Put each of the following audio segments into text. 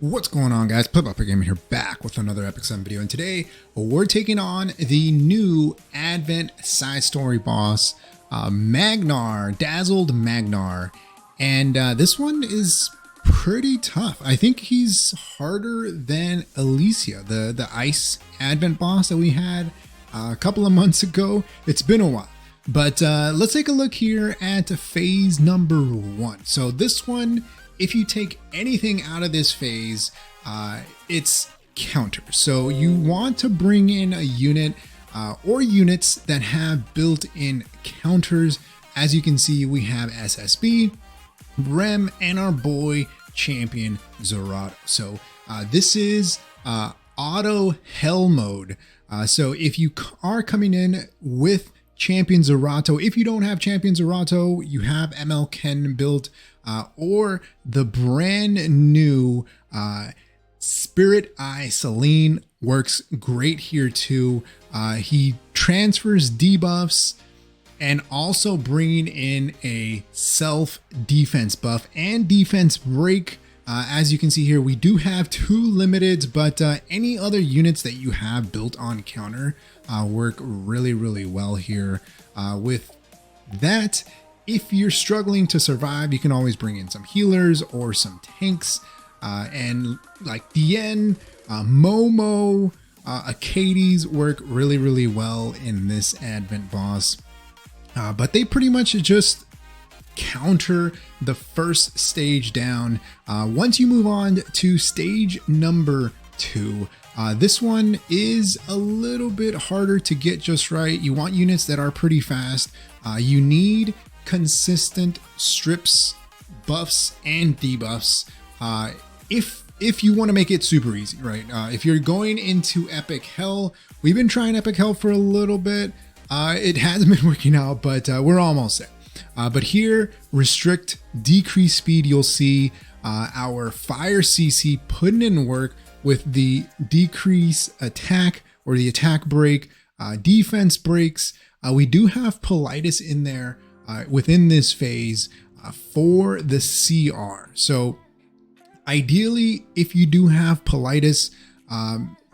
What's going on, guys? Epic Gamer here, back with another Epic 7 video, and today we're taking on the new Advent side story boss, Magnar, Dazzled Magnar, and this one is pretty tough. I think he's harder than Emilia, the ice Advent boss that we had a couple of months ago. It's been a while, but let's take a look here at phase number 1. So this one, if you take anything out of this phase, it's counter. So you want to bring in a unit or units that have built-in counters. As you can see, we have SSB, Rem, and our boy champion CZerato. So this is auto hell mode. So if you are coming in with champion CZerato, if you don't have champion CZerato, you have ML Ken built, or the brand new Spirit Eye Celine works great here too. He transfers debuffs and also bringing in a self defense buff and defense break. As you can see here, we do have 2 limiteds, but any other units that you have built on counter work really well here. With that, if you're struggling to survive, you can always bring in some healers or some tanks, and like DN, Momo, Acades work really well in this Advent boss. But they pretty much just counter the first stage down. Once you move on to stage number 2, this one is a little bit harder to get just right. You want units that are pretty fast. You need consistent strips, buffs, and debuffs. If you want to make it super easy, right? If you're going into Epic Hell, we've been trying Epic Hell for a little bit. It hasn't been working out, but we're almost there. But here, restrict, decrease speed, you'll see our fire CC putting in work with the decrease attack or the attack break, defense breaks. We do have Politis in there within this phase for the CR. So ideally, if you do have Politis,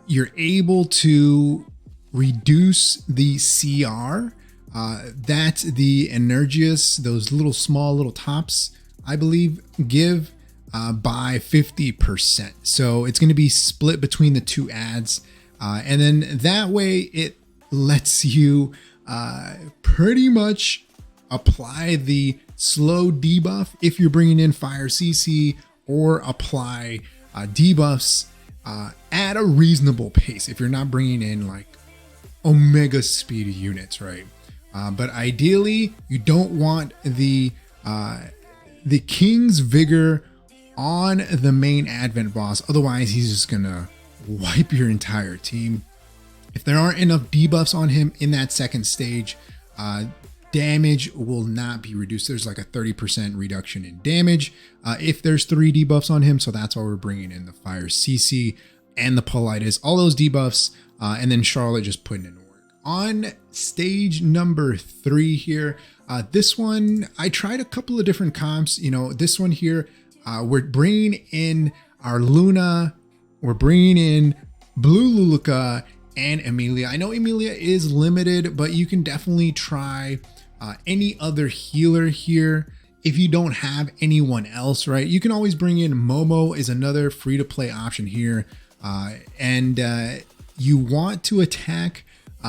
you're able to reduce the CR that the Energius, those little tops, I believe, give by 50%. So it's going to be split between the 2 ads, and then that way it lets you pretty much apply the slow debuff if you're bringing in fire CC, or apply debuffs at a reasonable pace if you're not bringing in like omega speed units, right? But ideally, you don't want the King's Vigor on the main Advent boss. Otherwise, he's just gonna wipe your entire team. If there aren't enough debuffs on him in that second stage, damage will not be reduced. There's like a 30% reduction in damage if there's 3 debuffs on him. So that's why we're bringing in the fire CC and the Politis, all those debuffs, and then Charlotte just putting in work. On stage number 3 here, this one, I tried a couple of different comps. You know, this one here, we're bringing in our Luna, we're bringing in Blue Luluca, and Emilia. I know Emilia is limited, but you can definitely try any other healer here. If you don't have anyone else, right, you can always bring in Momo, is another free-to-play option here. And you want to attack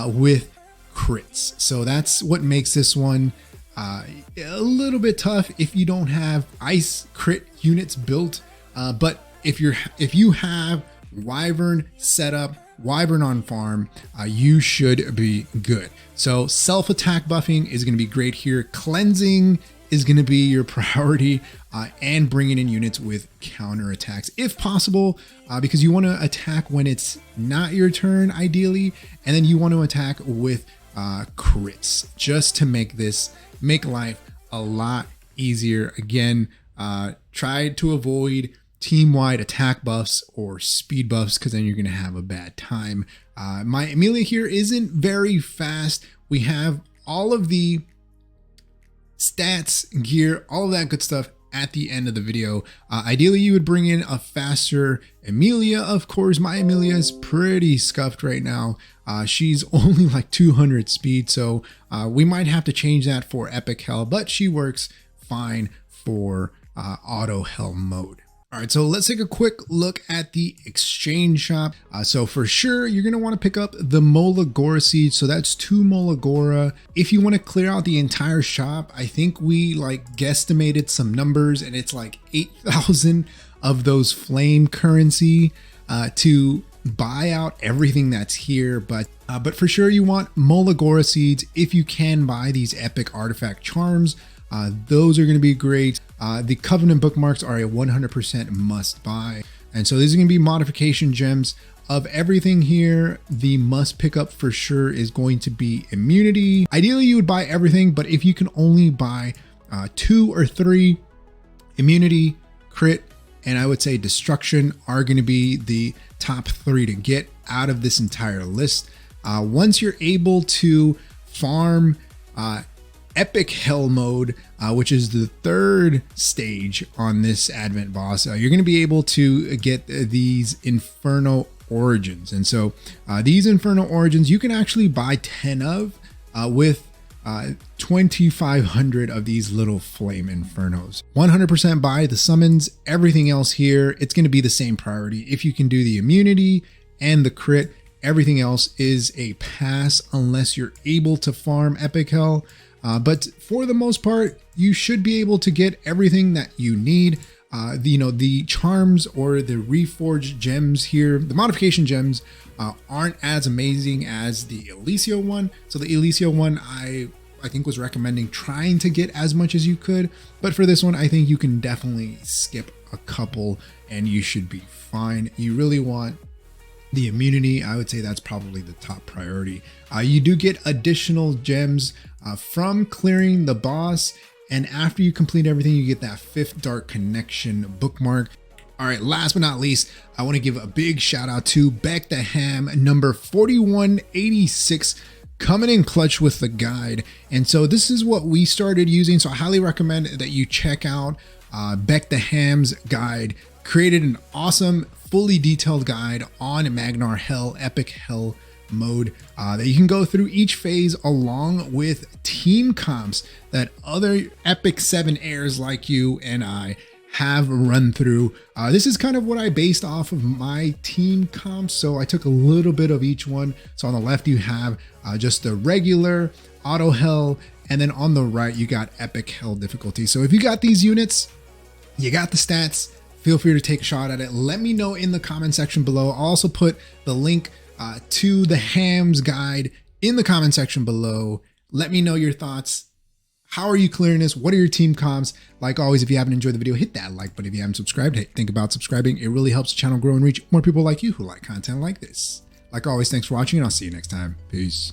with crits. So that's what makes this one a little bit tough if you don't have ice crit units built. But if you have Wyvern set up, Wyvern on farm, you should be good. So self-attack buffing is going to be great here. Cleansing is going to be your priority, and bringing in units with counter attacks if possible, because you want to attack when it's not your turn ideally, and then you want to attack with crits just to make life a lot easier. Again, try to avoid team-wide attack buffs or speed buffs, because then you're going to have a bad time. My Emilia here isn't very fast. We have all of the stats, gear, all of that good stuff at the end of the video. Ideally, you would bring in a faster Emilia. Of course, my Emilia is pretty scuffed right now. She's only like 200 speed, so we might have to change that for epic hell, but she works fine for auto hell mode. All right, so let's take a quick look at the exchange shop. So for sure, you're gonna wanna pick up the Molagora seeds. So that's 2 Molagora. If you wanna clear out the entire shop, I think we like guesstimated some numbers and it's like 8,000 of those flame currency to buy out everything that's here. But for sure you want Molagora seeds. If you can buy these epic artifact charms, those are going to be great. The Covenant bookmarks are a 100% must buy. And so these are going to be modification gems. Of everything here, the must pick up for sure is going to be immunity. Ideally, you would buy everything, but if you can only buy 2 or 3, immunity, crit, and I would say destruction are going to be the top 3 to get out of this entire list. Once you're able to farm epic hell mode, which is the 3rd stage on this advent boss, you're going to be able to get these inferno origins. And so these inferno origins you can actually buy 10 of with 2,500 of these little flame infernos. 100% buy the summons. Everything else here, it's going to be the same priority. If you can do the immunity and the crit, everything else is a pass unless you're able to farm epic hell. But for the most part, you should be able to get everything that you need. The charms or the reforged gems here, the modification gems aren't as amazing as the Elysia one. So the Elysia one, I think was recommending trying to get as much as you could. But for this one, I think you can definitely skip a couple and you should be fine. You really want the immunity. I would say that's probably the top priority. You do get additional gems from clearing the boss, and after you complete everything, you get that 5th Dark Connection bookmark. All right, last but not least, I want to give a big shout out to Beck the Ham, number 4186, coming in clutch with the guide. And so this is what we started using, so I highly recommend that you check out Beck the Ham's guide. Created an awesome, fully detailed guide on Magnar Hell, Epic Hell mode that you can go through each phase along with team comps that other Epic 7 heirs like you and I have run through. This is kind of what I based off of my team comps, so I took a little bit of each one. So on the left you have just the regular auto hell, and then on the right you got epic hell difficulty. So if you got these units, you got the stats, feel free to take a shot at it. Let me know in the comment section below. I'll also put the link to the Ham's guide in the comment section below. Let me know your thoughts. How are you clearing this? What are your team comps? Like always, if you haven't enjoyed the video, hit that like button. If you haven't subscribed, hey, think about subscribing. It really helps the channel grow and reach more people like you who like content like this. Like always, thanks for watching, and I'll see you next time. Peace.